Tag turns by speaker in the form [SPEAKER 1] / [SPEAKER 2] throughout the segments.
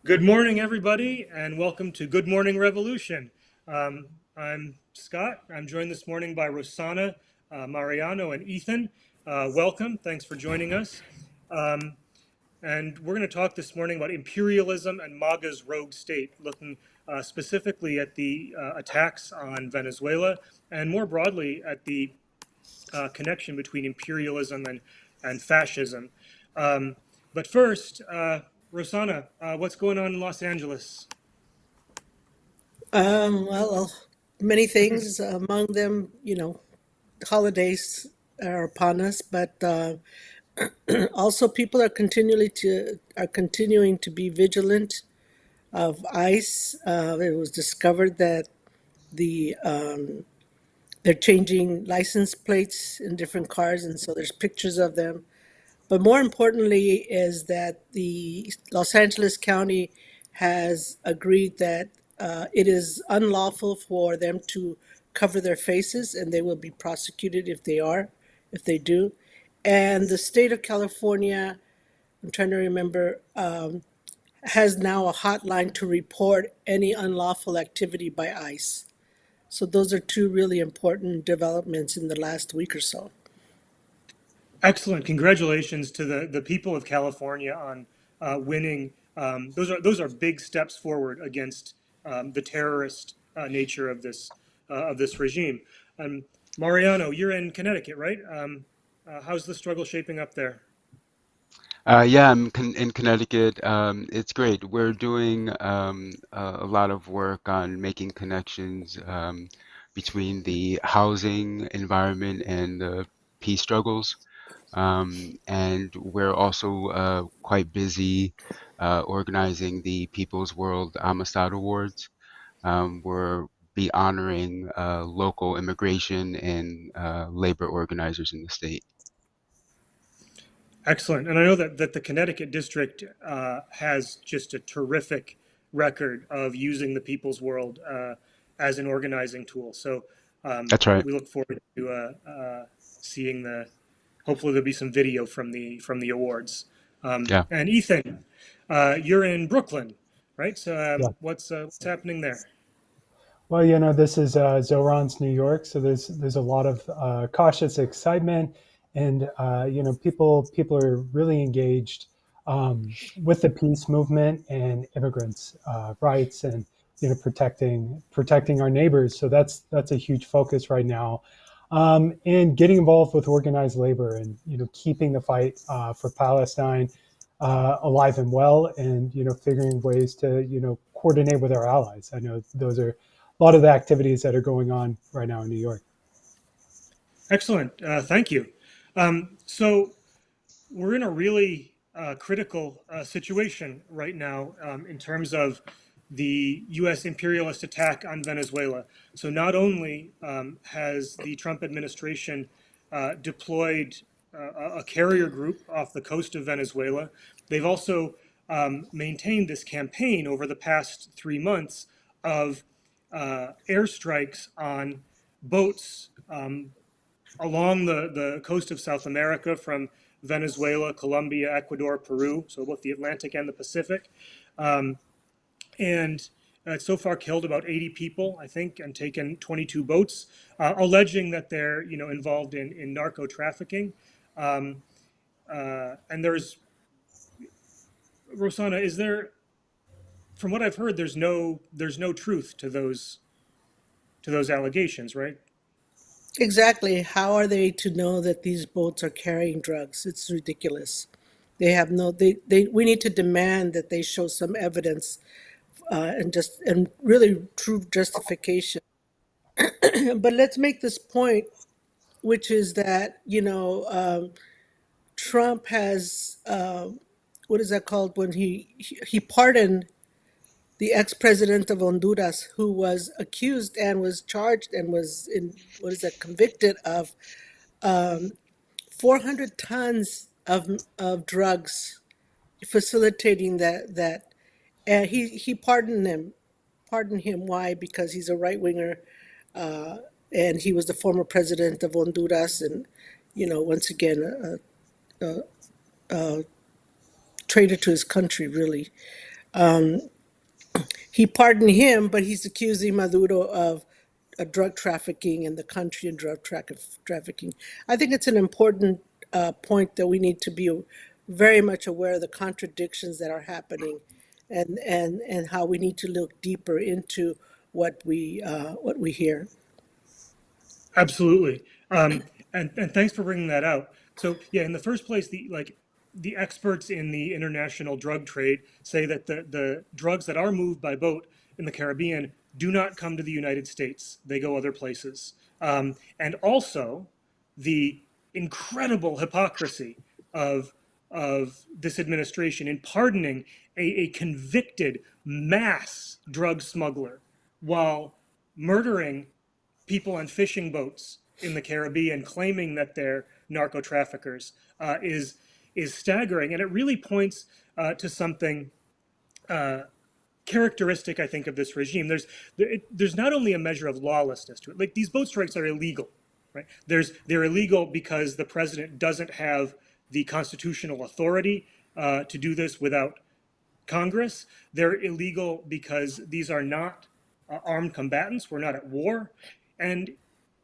[SPEAKER 1] Good morning, everybody, and welcome to Good Morning Revolution. I'm Scott. I'm joined this morning by Rosanna, Mariano, and Ethan. Welcome. Thanks for joining us. Um, and we're going to talk this morning about imperialism and MAGA's rogue state, looking specifically at the attacks on Venezuela and more broadly at the connection between imperialism and fascism. Um, but first, Rosanna, what's going on in Los Angeles?
[SPEAKER 2] Well, many things. Among them, holidays are upon us, but also people are continuing to be vigilant of ICE. It was discovered that they're changing license plates in different cars, and so there's pictures of them. But more importantly, is that the Los Angeles County has agreed that it is unlawful for them to cover their faces, and they will be prosecuted if they do. And the state of California, I'm trying to remember, has now a hotline to report any unlawful activity by ICE. So those are two really important developments in the last week or so.
[SPEAKER 1] Excellent. Congratulations to the people of California on winning. Those are big steps forward against the terrorist nature of this regime. Um, Mariano, you're in Connecticut, right? How's the struggle shaping up there?
[SPEAKER 3] Yeah, I'm con in Connecticut. It's great. We're doing a lot of work on making connections between the housing environment and the peace struggles. And we're also quite busy organizing the People's World Amistad Awards. We're be honoring local immigration and labor organizers in the state.
[SPEAKER 1] Excellent. And I know that the Connecticut district has just a terrific record of using the People's World as an organizing tool. So
[SPEAKER 3] That's right.
[SPEAKER 1] we look forward to seeing hopefully there'll be some video from the awards.
[SPEAKER 3] Yeah.
[SPEAKER 1] And Ethan, you're in Brooklyn, right? So
[SPEAKER 4] Yeah.
[SPEAKER 1] what's happening there?
[SPEAKER 4] Well, this is Zoran's New York, so there's a lot of cautious excitement, and people are really engaged with the peace movement and immigrants' rights, and protecting our neighbors. So that's a huge focus right now, and getting involved with organized labor, and keeping the fight for Palestine alive and well, and figuring ways to coordinate with our allies. I know those are a lot of the activities that are going on right now in New York.
[SPEAKER 1] Excellent. Thank you. So we're in a really critical situation right now in terms of the U.S. imperialist attack on Venezuela. So not only has the Trump administration deployed a carrier group off the coast of Venezuela, they've also maintained this campaign over the past 3 months of airstrikes on boats along the coast of South America from Venezuela, Colombia, Ecuador, Peru, so both the Atlantic and the Pacific. Um, and so far killed about 80 people, I think, and taken 22 boats, alleging that they're involved in narco trafficking. Um, and Rosanna, from what I've heard, there's no truth to those allegations, right?
[SPEAKER 2] Exactly. How are they to know that these boats are carrying drugs? It's ridiculous. They have no, we need to demand that they show some evidence and really true justification. But let's make this point, which is that, Trump has, what is that called when he pardoned the ex-president of Honduras who was accused and was charged and was what is that, convicted of 400 tons of drugs, facilitating that, and he pardoned him. Why? Because he's a right winger, and he was the former president of Honduras, and once again a traitor to his country, really. He pardoned him, but he's accusing Maduro of drug trafficking in the country and trafficking. I think it's an important point that we need to be very much aware of the contradictions that are happening, and how we need to look deeper into what we hear.
[SPEAKER 1] Absolutely. And thanks for bringing that out. So yeah, in the first place, the experts in the international drug trade say that the drugs that are moved by boat in the Caribbean do not come to the United States. They go other places. And also the incredible hypocrisy of this administration in pardoning a convicted mass drug smuggler while murdering people on fishing boats in the Caribbean claiming that they're narco traffickers is staggering, and it really points to something characteristic, I think, of this regime. There's not only a measure of lawlessness to it. Like these boat strikes are illegal, right? They're illegal because the president doesn't have the constitutional authority to do this without Congress. They're illegal because these are not armed combatants. We're not at war, and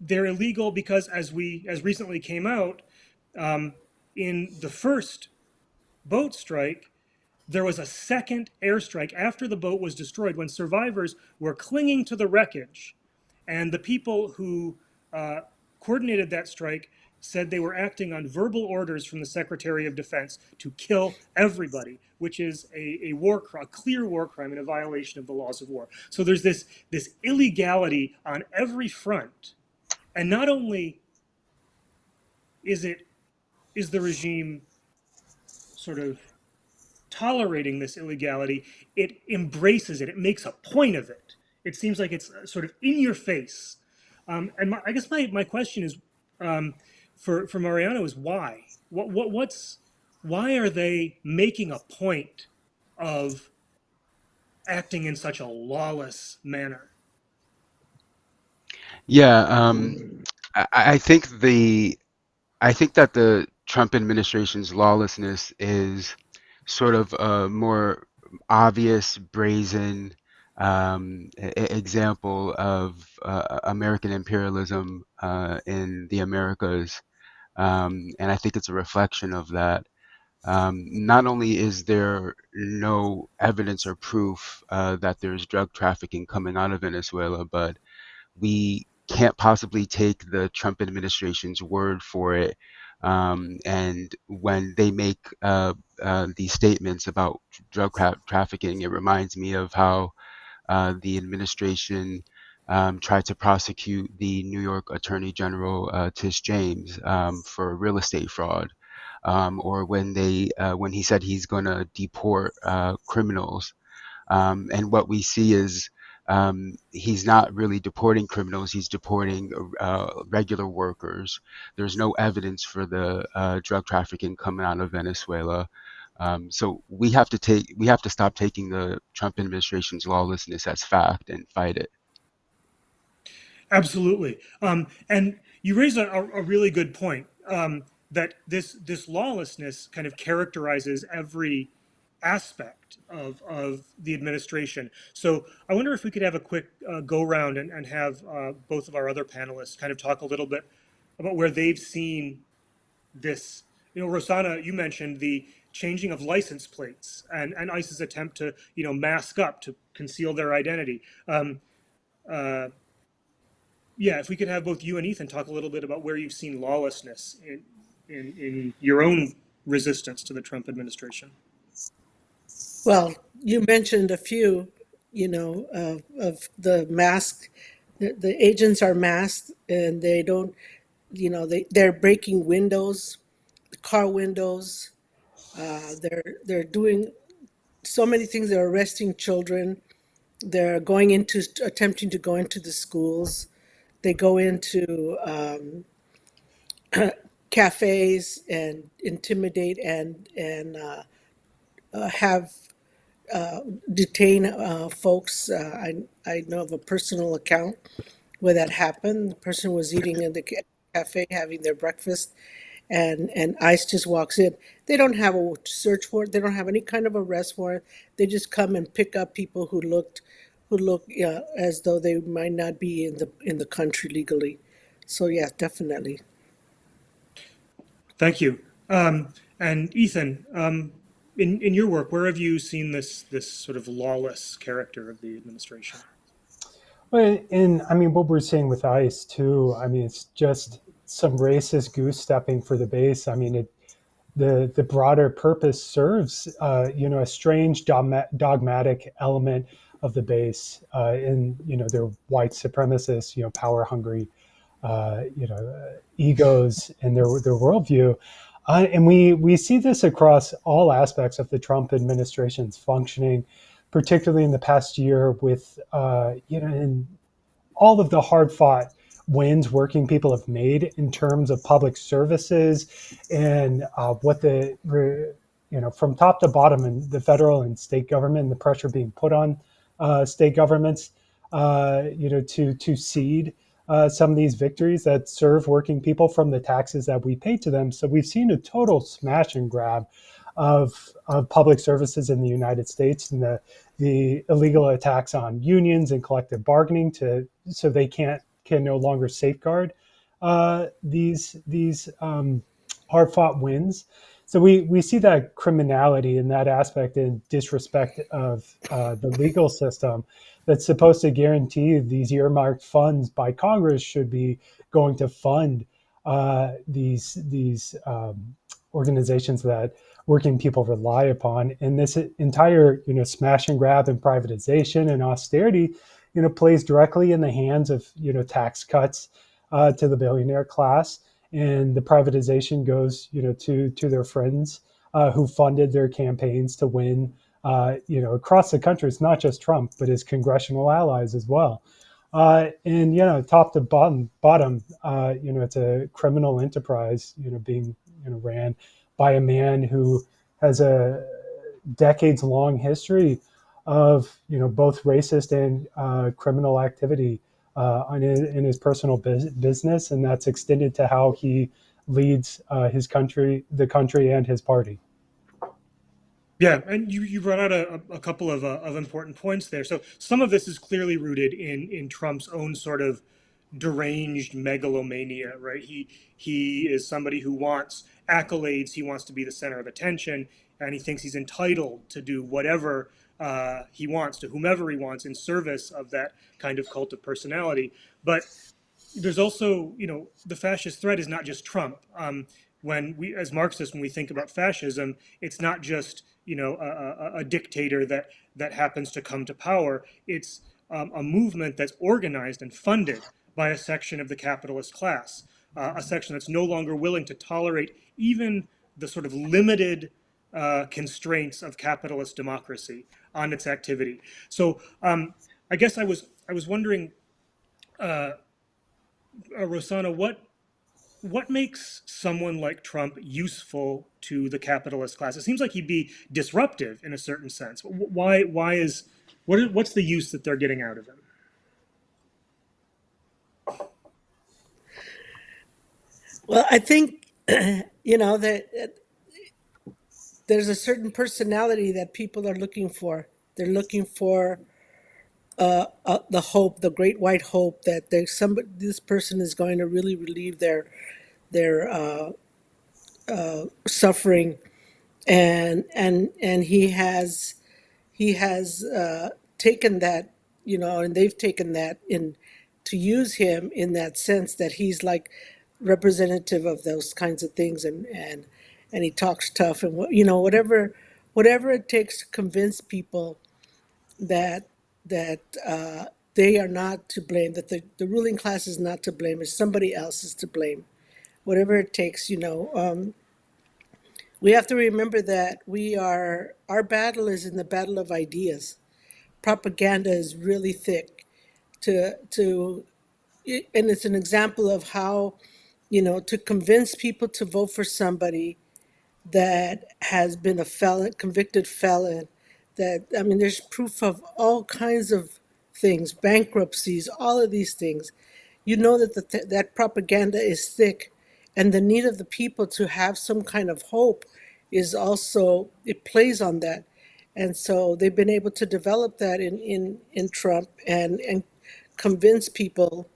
[SPEAKER 1] they're illegal because, as recently came out, in the first boat strike, there was a second airstrike after the boat was destroyed when survivors were clinging to the wreckage. And the people who coordinated that strike said they were acting on verbal orders from the Secretary of Defense to kill everybody, which is a clear war crime and a violation of the laws of war. So there's this illegality on every front. And not only is the regime sort of tolerating this illegality, it embraces it. It makes a point of it. It seems like it's sort of in your face. I guess my question is for Mariano is why? Why are they making a point of acting in such a lawless manner?
[SPEAKER 3] Yeah, I think I think that the Trump administration's lawlessness is sort of a more obvious, brazen example of American imperialism in the Americas. And I think it's a reflection of that. Not only is there no evidence or proof that there's drug trafficking coming out of Venezuela, but we can't possibly take the Trump administration's word for it. And when they make these statements about trafficking, it reminds me of how the administration tried to prosecute the New York Attorney General Tish James for real estate fraud, or when he said he's going to deport criminals. And what we see is he's not really deporting criminals, he's deporting regular workers. There's no evidence for the drug trafficking coming out of Venezuela. So we have to stop taking the Trump administration's lawlessness as fact and fight it.
[SPEAKER 1] Absolutely. And you raise a really good point that this lawlessness kind of characterizes every aspect of the administration. So I wonder if we could have a quick go round and have both of our other panelists kind of talk a little bit about where they've seen this. You know, Rosanna, you mentioned the changing of license plates and ICE's attempt to, mask up to conceal their identity. Uh, yeah, if we could have both you and Ethan talk a little bit about where you've seen lawlessness in your own resistance to the Trump administration.
[SPEAKER 2] Well, you mentioned a few, of the mask. The agents are masked, and they don't, they're breaking windows, car windows. They're doing so many things. They're arresting children. They're attempting to go into the schools. They go into cafes and intimidate and have detain folks. I know of a personal account where that happened. The person was eating in the cafe, having their breakfast, and ICE just walks in. They don't have a search warrant. They don't have any kind of arrest warrant. They just come and pick up people who look as though they might not be in the country legally. So yeah, definitely.
[SPEAKER 1] Thank you. And Ethan, in your work, where have you seen this sort of lawless character of the administration?
[SPEAKER 4] Well, and I mean, what we're seeing with ICE too, I mean, it's just some racist goose stepping for the base. I mean, the broader purpose serves, a strange dogmatic element of the base, in, their white supremacist, power hungry, egos and their worldview. And we see this across all aspects of the Trump administration's functioning, particularly in the past year with, in all of the hard fought wins working people have made in terms of public services and what from top to bottom in the federal and state government, and the pressure being put on state governments, to cede some of these victories that serve working people from the taxes that we pay to them. So we've seen a total smash and grab of public services in the United States, and the illegal attacks on unions and collective bargaining so they can no longer safeguard these hard fought wins. So we see that criminality in that aspect and disrespect of the legal system that's supposed to guarantee these earmarked funds by Congress should be going to fund these organizations that working people rely upon. And this entire, smash and grab and privatization and austerity, plays directly in the hands of, tax cuts to the billionaire class. And the privatization goes, to their friends who funded their campaigns to win, across the country. It's not just Trump, but his congressional allies as well. And top to bottom, it's a criminal enterprise, being ran by a man who has a decades-long history of both racist and criminal activity in his personal business, and that's extended to how he leads the country, and his party.
[SPEAKER 1] Yeah, and you brought out a couple of important points there. So some of this is clearly rooted in Trump's own sort of deranged megalomania, right? He is somebody who wants accolades. He wants to be the center of attention, and he thinks he's entitled to do whatever he wants to whomever he wants in service of that kind of cult of personality. But there's also, the fascist threat is not just Trump. When we, as Marxists, when we think about fascism, it's not just a dictator that happens to come to power. It's a movement that's organized and funded by a section of the capitalist class, a section that's no longer willing to tolerate even the sort of limited constraints of capitalist democracy on its activity. So I guess I was wondering, Rosanna, what makes someone like Trump useful to the capitalist class? It seems like he'd be disruptive in a certain sense. What's the use that they're getting out of him?
[SPEAKER 2] Well, I think that there's a certain personality that people are looking for. They're looking for the hope, the great white hope that there's somebody. This person is going to really relieve their suffering, and he has taken that, and they've taken that in to use him in that sense that he's like representative of those kinds of things, and he talks tough, and whatever it takes to convince people that that they are not to blame, that the ruling class is not to blame, is somebody else is to blame, whatever it takes. We have to remember that our battle is in the battle of ideas. Propaganda is really thick to and it's an example of how, to convince people to vote for somebody that has been a felon, convicted felon, that, I mean, there's proof of all kinds of things, bankruptcies, all of these things. You know that that propaganda is thick, and the need of the people to have some kind of hope is also, it plays on that. And so they've been able to develop that in Trump and convince people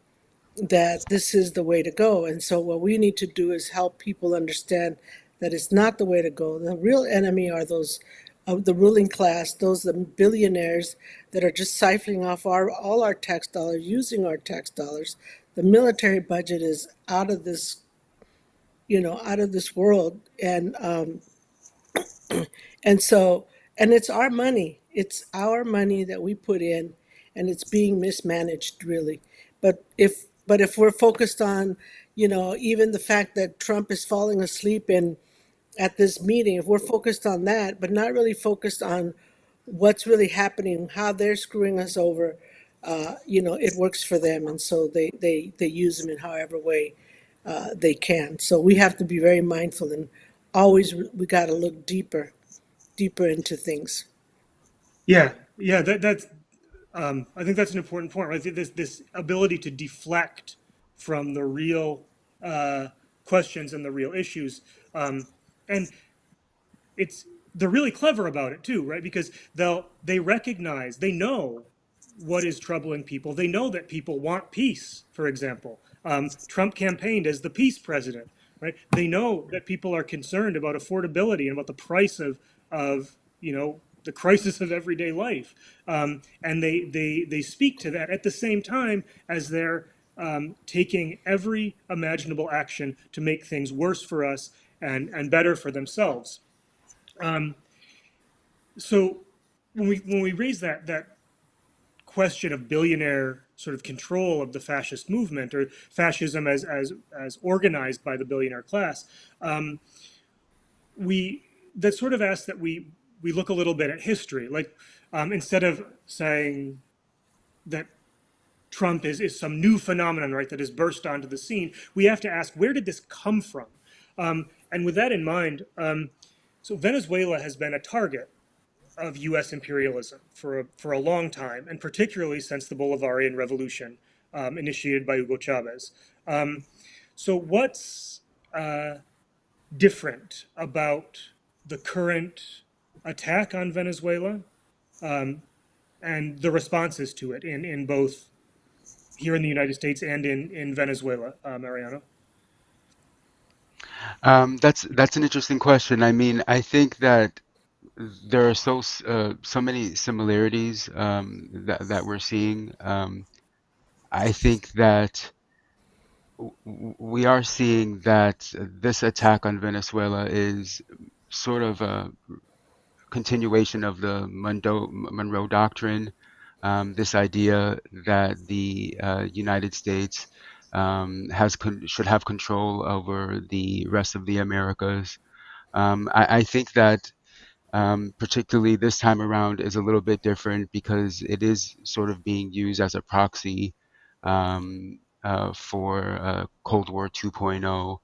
[SPEAKER 2] that this is the way to go. And so what we need to do is help people understand that it's not the way to go. The real enemy are those of the ruling class, those the billionaires that are just siphoning off all our tax dollars, using our tax dollars. The military budget is out of this, out of this world, and so, and it's our money. It's our money that we put in, and it's being mismanaged, really. But if we're focused on, even the fact that Trump is falling asleep in at this meeting, if we're focused on that, but not really focused on what's really happening, how they're screwing us over, it works for them, and so they use them in however way they can. So we have to be very mindful, and always we got to look deeper into things.
[SPEAKER 1] Yeah, yeah, that's I think that's an important point, right? This ability to deflect from the real uh, questions and the real issues, and it's they're really clever about it too, right? Because they recognize, they know what is troubling people. They know that people want peace. For example, Trump campaigned as the peace president, right? They know that people are concerned about affordability and about the price of the crisis of everyday life, and they speak to that at the same time as they're taking every imaginable action to make things worse for us and better for themselves. Um, so when we raise that question of billionaire sort of control of the fascist movement or fascism as organized by the billionaire class, um, we that sort of asks that we look a little bit at history, like instead of saying that Trump is some new phenomenon, right, that has burst onto the scene, we have to ask, where did this come from? And with that in mind, so Venezuela has been a target of U.S. imperialism for a long time, and particularly since the Bolivarian Revolution initiated by Hugo Chavez. Um, so, what's different about the current attack on Venezuela um, and the responses to it in both here in the United States and in Venezuela, Mariano?
[SPEAKER 3] That's an interesting question. I mean, I think that there are so many similarities that we're seeing. I think that we are seeing that this attack on Venezuela is sort of a continuation of the Monroe Doctrine, this idea that the United States should have control over the rest of the Americas. I think that particularly this time around is a little bit different because it is sort of being used as a proxy for Cold War 2.0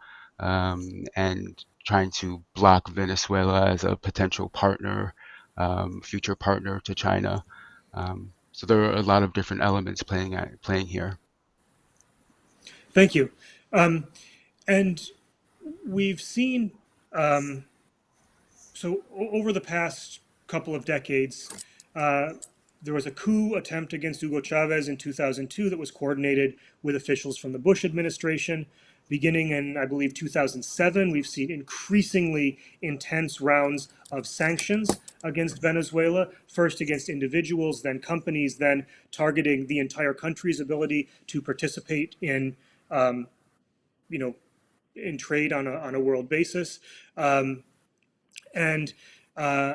[SPEAKER 3] and trying to block Venezuela as a potential partner, future partner to China. So there are a lot of different elements playing here.
[SPEAKER 1] Thank you. And we've seen so over the past couple of decades, uh, there was a coup attempt against Hugo Chavez in 2002 that was coordinated with officials from the Bush administration. Beginning in, I believe, 2007, we've seen increasingly intense rounds of sanctions against Venezuela, first against individuals, then companies, then targeting the entire country's ability to participate um, you know, in trade on a world basis. And uh,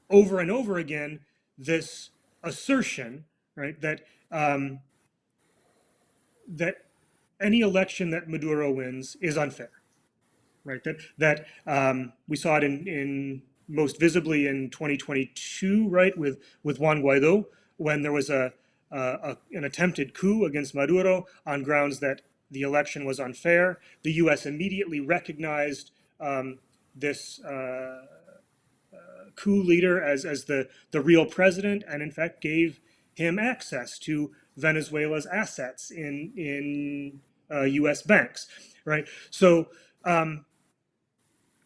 [SPEAKER 1] over and over again, this assertion, right, that any election that Maduro wins is unfair, right? That we saw it in most visibly in 2022, right, with Juan Guaido, when there was an attempted coup against Maduro on grounds that the election was unfair. The U.S. immediately recognized this coup leader as the real president, and in fact gave him access to Venezuela's assets in U.S. banks. right? So,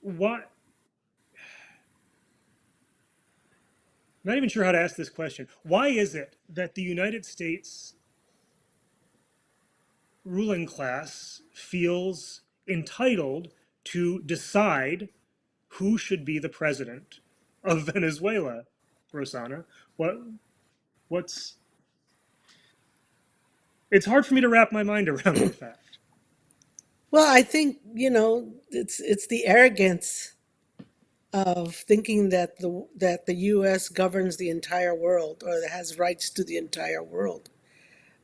[SPEAKER 1] what? I'm not even sure how to ask this question. Why is it that the United States ruling class feels entitled to decide who should be the president of Venezuela, Rosanna? What what's It's hard for me to wrap my mind around that fact.
[SPEAKER 2] Well, I think, it's the arrogance of thinking that the US governs the entire world or that has rights to the entire world.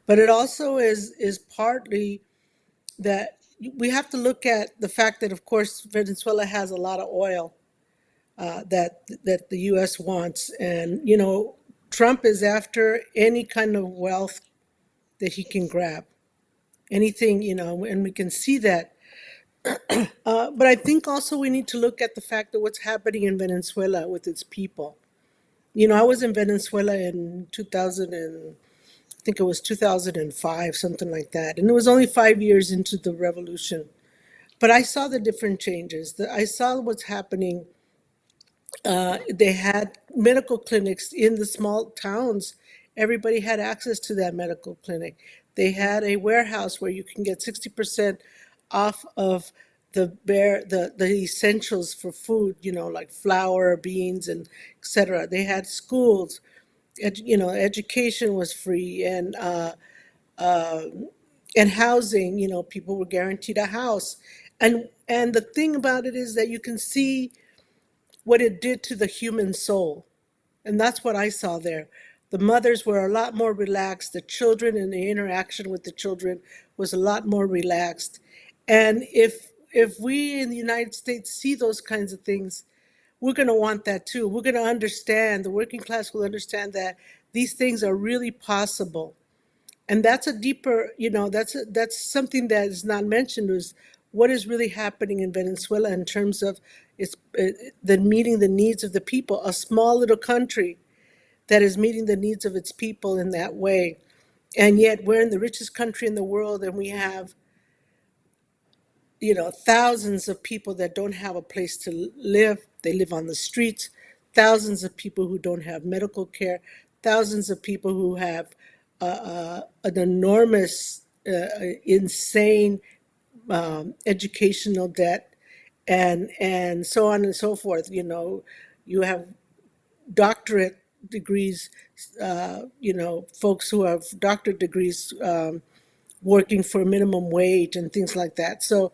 [SPEAKER 2] But it also is partly that we have to look at the fact that, of course, Venezuela has a lot of oil that the U.S. wants, and Trump is after any kind of wealth that he can grab, anything, and we can see that. But I think also we need to look at the fact that what's happening in Venezuela with its people. I was in Venezuela in 2000 and I think it was 2005, something like that, and it was only 5 years into the revolution. But I saw the different changes. I saw what's happening. They had medical clinics in the small towns. Everybody had access to that medical clinic. They had a warehouse where you can get 60% off of the essentials for food, like flour, beans, and etc. They had schools. Education was free, and housing. People were guaranteed a house, and the thing about it is that you can see what it did to the human soul. And that's what I saw there. The mothers were a lot more relaxed. The children and the interaction with the children was a lot more relaxed. And if we in the United States see those kinds of things, we're going to want that too. We're going to understand, the working class will understand that these things are really possible. And that's a deeper, that's something that is not mentioned, is what is really happening in Venezuela in terms of the meeting the needs of the people, a small little country that is meeting the needs of its people in that way. And yet we're in the richest country in the world, and we have, thousands of people that don't have a place to live. They live on the streets. Thousands of people who don't have medical care. Thousands of people who have an enormous, insane educational debt, and so on and so forth. You have doctorate degrees, folks who have doctorate degrees working for minimum wage and things like that. So,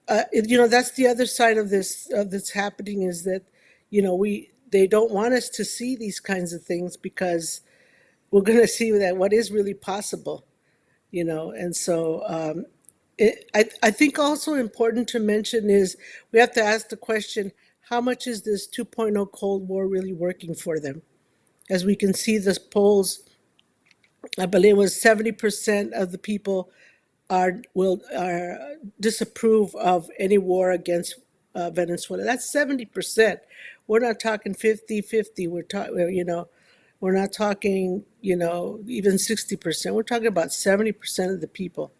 [SPEAKER 2] that's the other side of this happening, is that, they don't want us to see these kinds of things because we're going to see that what is really possible, and so I think also important to mention is we have to ask the question, how much is this 2.0 Cold War really working for them? As we can see, the polls, I believe it was 70% of the people are disapprove of any war against Venezuela. That's 70%. We're not talking 50-50. We're talking, we're not talking, even 60%. We're talking about 70% of the people.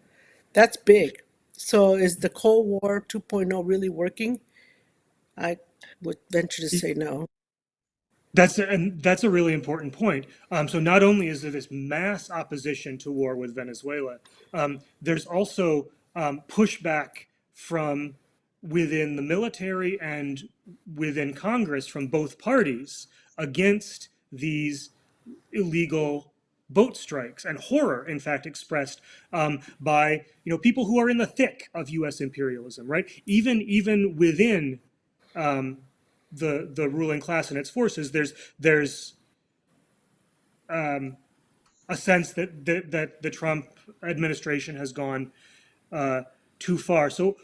[SPEAKER 2] That's big. So is the Cold War 2.0 really working? I would venture to say no.
[SPEAKER 1] That's a really important point. So not only is there this mass opposition to war with Venezuela, there's also pushback from within the military and within Congress from both parties against these illegal boat strikes, and horror, in fact, expressed by people who are in the thick of U.S. imperialism, right? Even within the ruling class and its forces, there's a sense that the Trump administration has gone too far. So,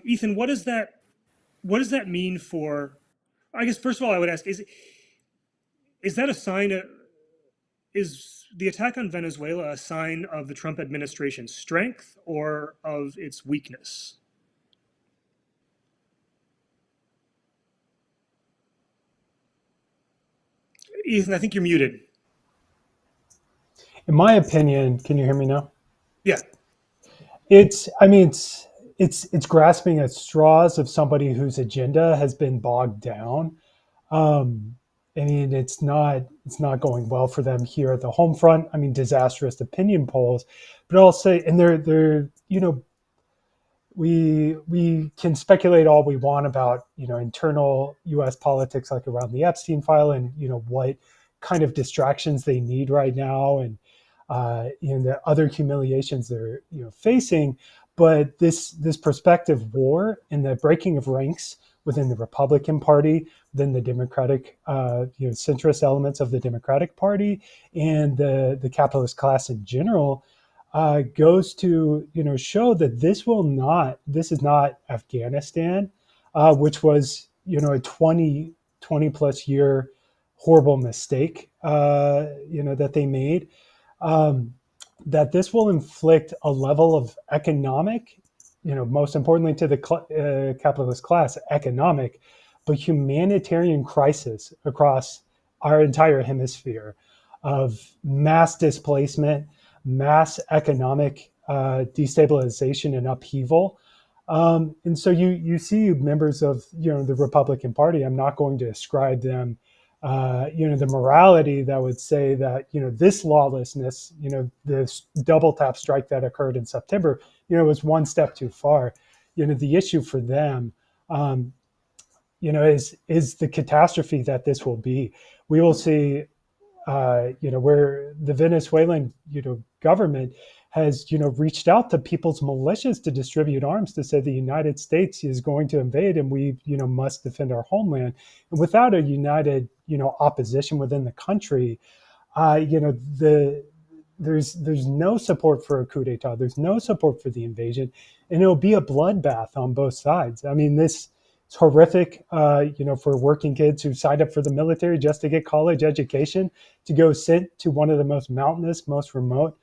[SPEAKER 1] Ethan, what does that mean for? I guess first of all, I would ask: is that a sign? Is the attack on Venezuela a sign of the Trump administration's strength or of its weakness? Ethan, I think you're muted.
[SPEAKER 4] In my opinion, can you hear me now?
[SPEAKER 1] Yeah.
[SPEAKER 4] I mean, it's grasping at straws of somebody whose agenda has been bogged down. Um, I mean, it's not going well for them here at the home front. I mean, disastrous opinion polls, but I'll say, and they're we can speculate all we want about internal U.S. politics, like around the Epstein file, and what kind of distractions they need right now, and the other humiliations they're facing. But this prospective war and the breaking of ranks within the Republican Party, within the Democratic centrist elements of the Democratic Party, and the capitalist class in general, goes to show that this is not Afghanistan, which was a 20 plus year horrible mistake that they made. um, that this will inflict a level of economic, most importantly to the capitalist class, economic, but humanitarian crisis across our entire hemisphere, of mass displacement, mass economic destabilization and upheaval. And so you see members of the Republican Party. I'm not going to ascribe them the morality that would say that this lawlessness, this double tap strike that occurred in September, was one step too far. The issue for them, um, is the catastrophe that this will be. We will see, where the Venezuelan, government has, reached out to people's militias to distribute arms, to say the United States is going to invade and we, must defend our homeland. And without a united, opposition within the country, the there's no support for a coup d'état. There's no support for the invasion, and it'll be a bloodbath on both sides. I mean, this is horrific, for working kids who signed up for the military just to get college education, to go sent to one of the most mountainous, most remote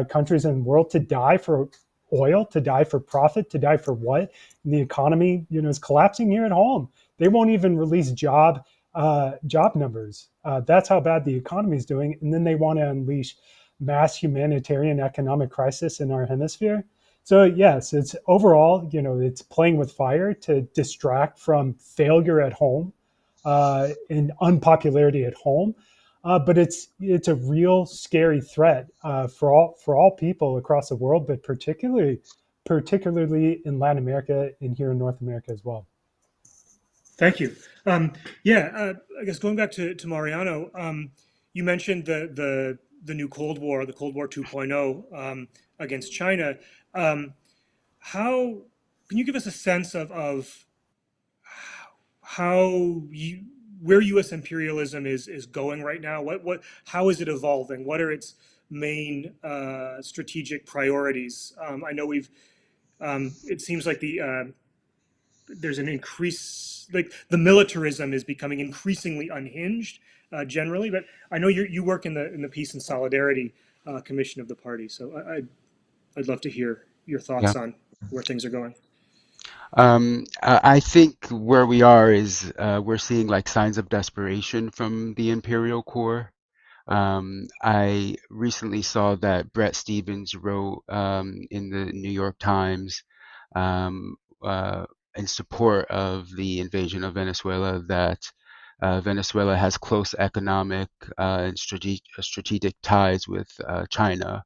[SPEAKER 4] countries in the world, to die for oil, to die for profit, to die for what? And the economy, is collapsing here at home. They won't even release job numbers. That's how bad the economy is doing, and then they want to unleash mass humanitarian economic crisis in our hemisphere. So yes, it's overall, it's playing with fire to distract from failure at home, and unpopularity at home. But it's a real scary threat for all people across the world, but particularly in Latin America and here in North America as well.
[SPEAKER 1] Thank you. Yeah, I guess going back to Mariano, you mentioned the new Cold War, the Cold War 2.0, against China. Um, how can you give us a sense of how you where U.S. imperialism is going right now? How is it evolving? What are its main strategic priorities? I know we've it seems like there's an increase, like the militarism is becoming increasingly unhinged generally. But I know you work in the Peace and Solidarity Commission of the party, so I'd love to hear your
[SPEAKER 3] Yeah.
[SPEAKER 1] thoughts on where things are going.
[SPEAKER 3] I think where we are is we're seeing like signs of desperation from the imperial core. I recently saw that Bret Stephens wrote in the New York Times, um, in support of the invasion of Venezuela, that Venezuela has close economic and strategic ties with China.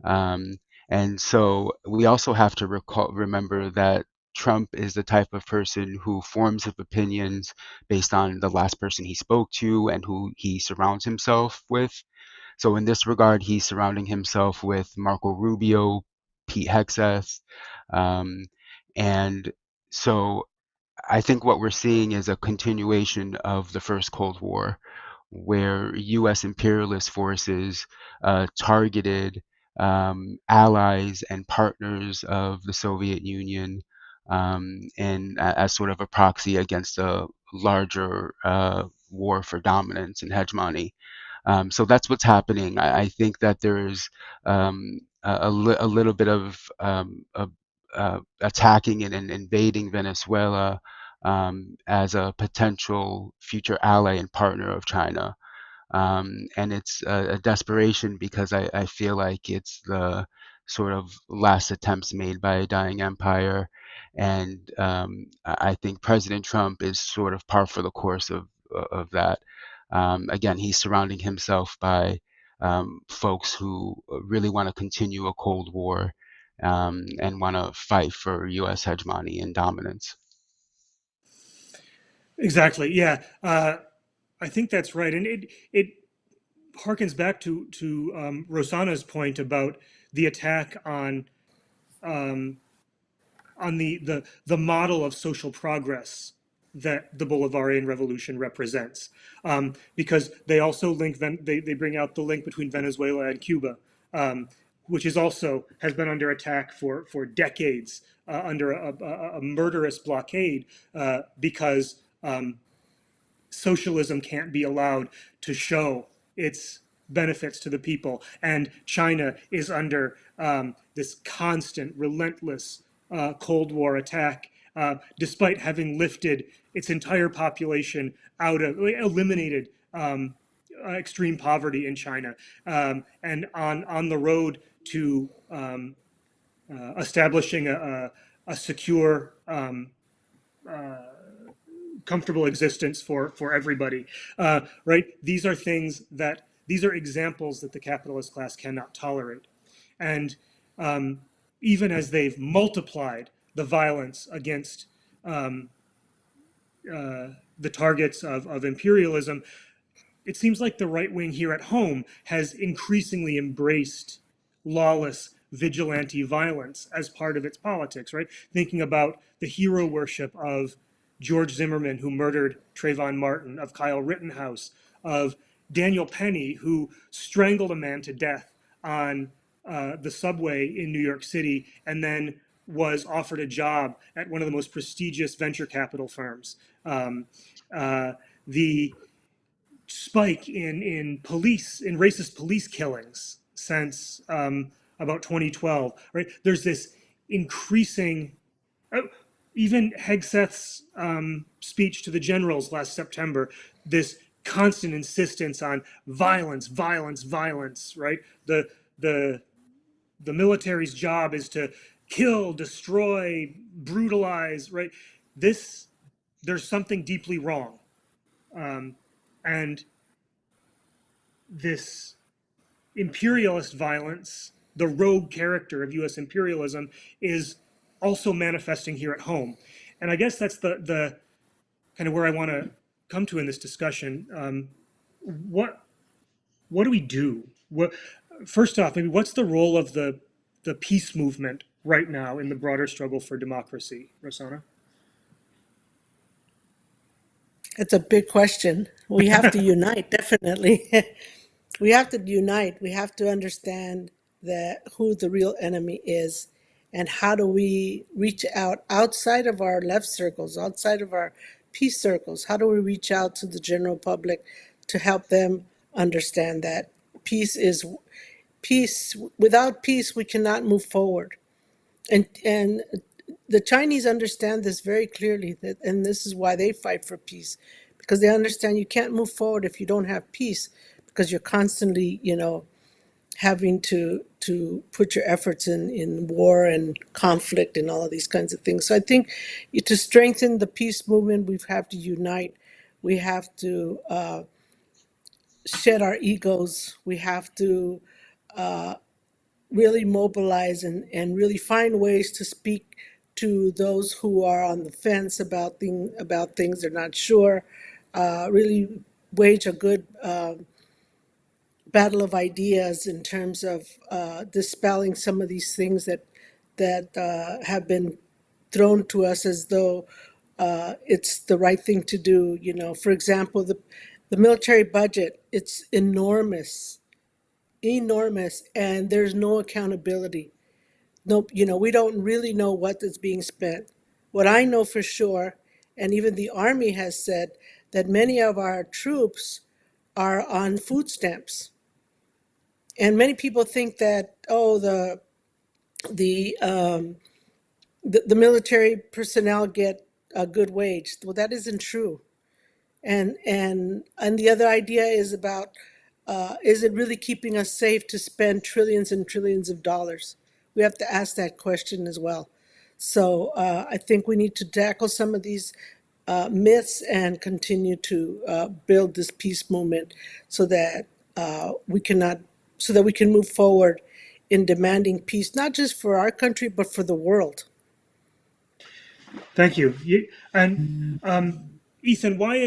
[SPEAKER 3] Um, and so we also have to remember that Trump is the type of person who forms his opinions based on the last person he spoke to and who he surrounds himself with. So in this regard, he's surrounding himself with Marco Rubio, Pete Hegseth, um, and so I think what we're seeing is a continuation of the first Cold War, where U.S. imperialist forces targeted allies and partners of the Soviet Union, and as sort of a proxy against a larger war for dominance and hegemony. So that's what's happening. I think that there's a little bit of attacking and invading Venezuela as a potential future ally and partner of China. And it's a desperation because I feel like it's sort of last attempts made by a dying empire. And I think President Trump is sort of par for the course of that. Again, he's surrounding himself by folks who really want to continue a Cold War and want to fight for U.S. hegemony and dominance.
[SPEAKER 1] Exactly. Yeah. I think that's right, and it harkens back to Rosanna's point about the attack um, on the model of social progress that the Bolivarian Revolution represents, because they also link they bring out the link between Venezuela and Cuba, which is also has been under attack for decades, under a murderous blockade, because socialism can't be allowed to show its benefits to the people. And China is under this constant, relentless Cold War attack, despite having lifted its entire population out of, eliminated extreme poverty in China, and on the road to establishing a secure, comfortable existence for everybody, right? These are examples that the capitalist class cannot tolerate, and um, even as they've multiplied the violence against the targets of imperialism, it seems like the right wing here at home has increasingly embraced lawless vigilante violence as part of its politics, right? Thinking about the hero worship of George Zimmerman, who murdered Trayvon Martin, of Kyle Rittenhouse, of Daniel Penny, who strangled a man to death on the subway in New York City and then was offered a job at one of the most prestigious venture capital firms. The spike in racist police killings since about 2012. Right, there's this increasing. Uh, Even Hegseth's speech to the generals last September, this constant insistence on violence, violence, violence. Right, the the military's job is to kill, destroy, brutalize. Right, this there's something deeply wrong, and this imperialist violence, the rogue character of U.S. imperialism, is also manifesting here at home. And I guess that's the kind of where I want to come to in this discussion. What what do we do? First off, maybe what's the role of the peace movement right now in the broader struggle for democracy, Rosanna?
[SPEAKER 2] It's a big question. We have to unite, definitely. We have to unite. We have to understand that who the real enemy is and how do we reach out outside of our left circles, outside of our peace circles? How do we reach out to the general public to help them understand that peace is peace? Without peace, we cannot move forward. And the Chinese understand this very clearly, that, and this is why they fight for peace, because they understand you can't move forward if you don't have peace, because you're constantly, having to put your efforts in war and conflict and all of these kinds of things. So I think to strengthen the peace movement, we have to unite. We have to shed our egos. We have to really mobilize and really find ways to speak to those who are on the fence about things they're not sure. Really wage a good battle of ideas in terms of dispelling some of these things that have been thrown to us as though it's the right thing to do. For example, the military budget, it's enormous, enormous, and there's no accountability. No, we don't really know what is being spent. What I know for sure, and even the Army has said, that many of our troops are on food stamps. And many people think that, oh, the the military personnel get a good wage. Well, that isn't true. And the other idea is about, is it really keeping us safe to spend trillions and trillions of dollars? we have to ask that question as well. So I think we need to tackle some of these myths and continue to build this peace movement so that we cannot, so that we can move forward in demanding peace, not just for our country but for the world.
[SPEAKER 1] Thank you. And Ethan, why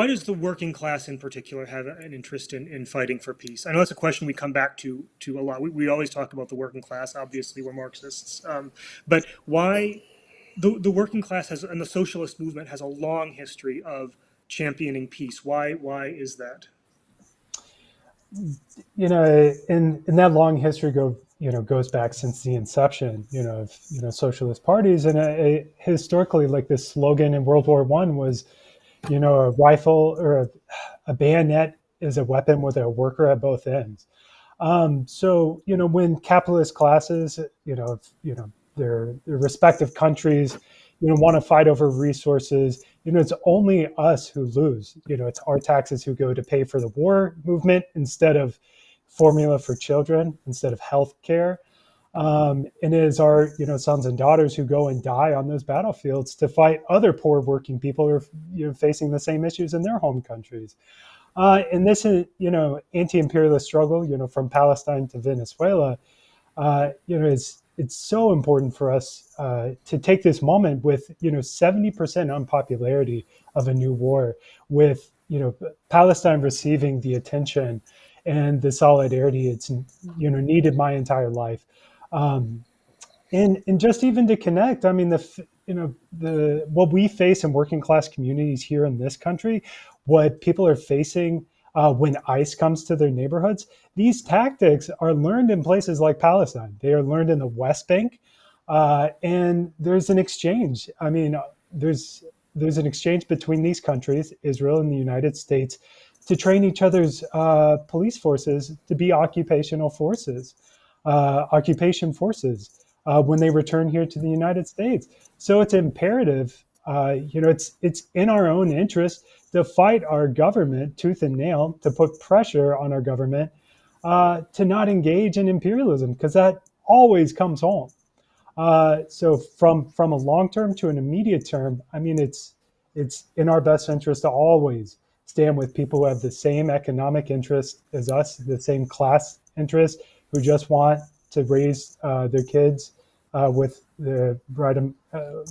[SPEAKER 1] does the working class in particular have an interest in fighting for peace? I know that's a question we come back to a lot. We always talk about the working class. Obviously, we're Marxists, but why the working class has and the socialist movement has a long history of championing peace. Why is that?
[SPEAKER 4] In that long history goes back since the inception, of socialist parties, and historically, like this slogan in World War I was, a rifle or a bayonet is a weapon with a worker at both ends. So when capitalist classes, their respective countries, want to fight over resources, it's only us who lose. It's our taxes who go to pay for the war movement instead of formula for children, instead of health care. And it is our sons and daughters who go and die on those battlefields to fight other poor working people who are facing the same issues in their home countries. And this is, anti-imperialist struggle, from Palestine to Venezuela, it's so important for us to take this moment with, 70% unpopularity of a new war, with, Palestine receiving the attention and the solidarity it's, needed my entire life. Um, and just even to connect, I mean, the what we face in working class communities here in this country, what people are facing when ICE comes to their neighborhoods, these tactics are learned in places like Palestine. They are learned in the West Bank, and there's an exchange. I mean, there's an exchange between these countries, Israel and the United States, to train each other's police forces to be occupation forces when they return here to the United States. So it's imperative, it's in our own interest to fight our government tooth and nail, to put pressure on our government to not engage in imperialism, because that always comes home. So from a long term to an immediate term, I mean, it's in our best interest to always stand with people who have the same economic interest as us, the same class interest, who just want to raise their kids with the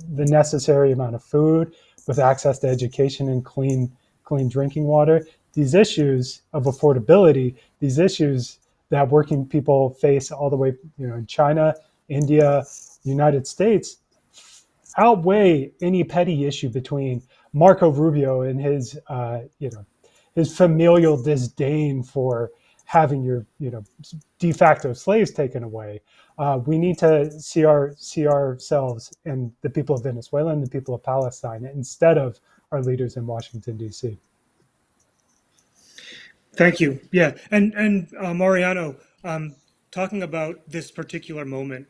[SPEAKER 4] necessary amount of food, with access to education and clean drinking water. These issues of affordability, these issues that working people face all the way, in China, India, United States, outweigh any petty issue between Marco Rubio and his familial disdain for having your de facto slaves taken away. We need to see ourselves in the people of Venezuela and the people of Palestine instead of our leaders in Washington D.C.
[SPEAKER 1] Thank you. Yeah, and Mariano, talking about this particular moment,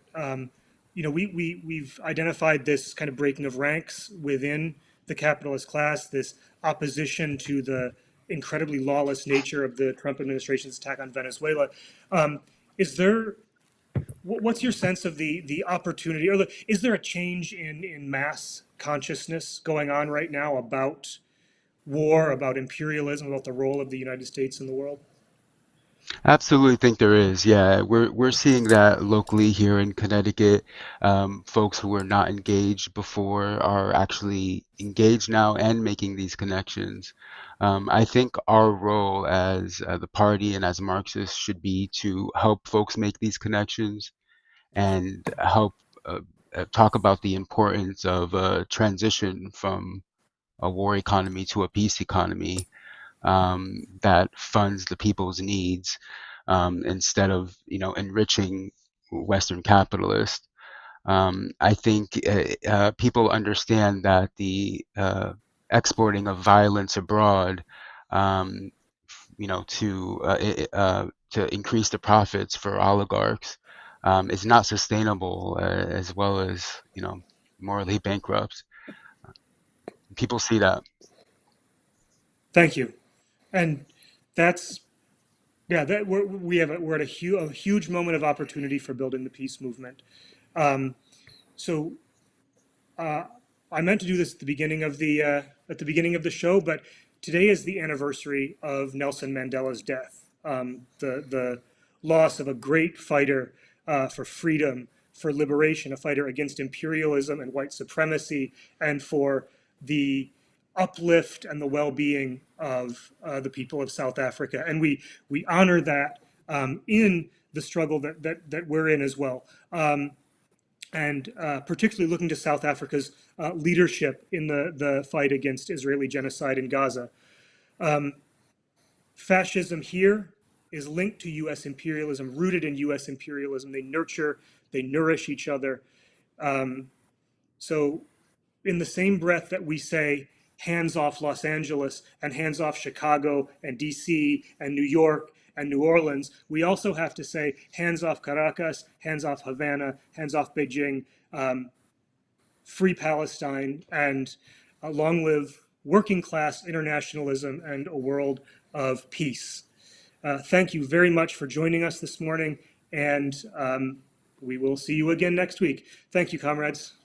[SPEAKER 1] we've identified this kind of breaking of ranks within the capitalist class, this opposition to the incredibly lawless nature of the Trump administration's attack on Venezuela. Is there what's your sense of the opportunity, or is there a change in mass consciousness going on right now about war, about imperialism, about the role of the United States in the world?
[SPEAKER 3] Absolutely think there is. Yeah, we're seeing that locally here in Connecticut. Folks who were not engaged before are actually engaged now and making these connections. I think our role as the party and as Marxists should be to help folks make these connections and help talk about the importance of a transition from a war economy to a peace economy that funds the people's needs instead of enriching Western capitalists. I think people understand that the exporting of violence abroad, um, to increase the profits for oligarchs, is not sustainable, as well as morally bankrupt. People see that.
[SPEAKER 1] Thank you. And that's Yeah, that we're at a huge moment of opportunity for building the peace movement. Um, so uh, I meant to do this at the beginning of the show, but today is the anniversary of Nelson Mandela's death. The loss of a great fighter for freedom, for liberation, a fighter against imperialism and white supremacy, and for the uplift and the well-being of the people of South Africa. And we honor that in the struggle that we're in as well. And particularly looking to South Africa's leadership in the fight against Israeli genocide in Gaza. Fascism here is linked to US imperialism, rooted in US imperialism. They nurture, they nourish each other. So in the same breath that we say hands off Los Angeles and hands off Chicago and DC and New York and New Orleans, we also have to say hands off Caracas, hands off Havana, hands off Beijing, free Palestine, and long live working class internationalism and a world of peace. Thank you very much for joining us this morning, and we will see you again next week. Thank you, comrades.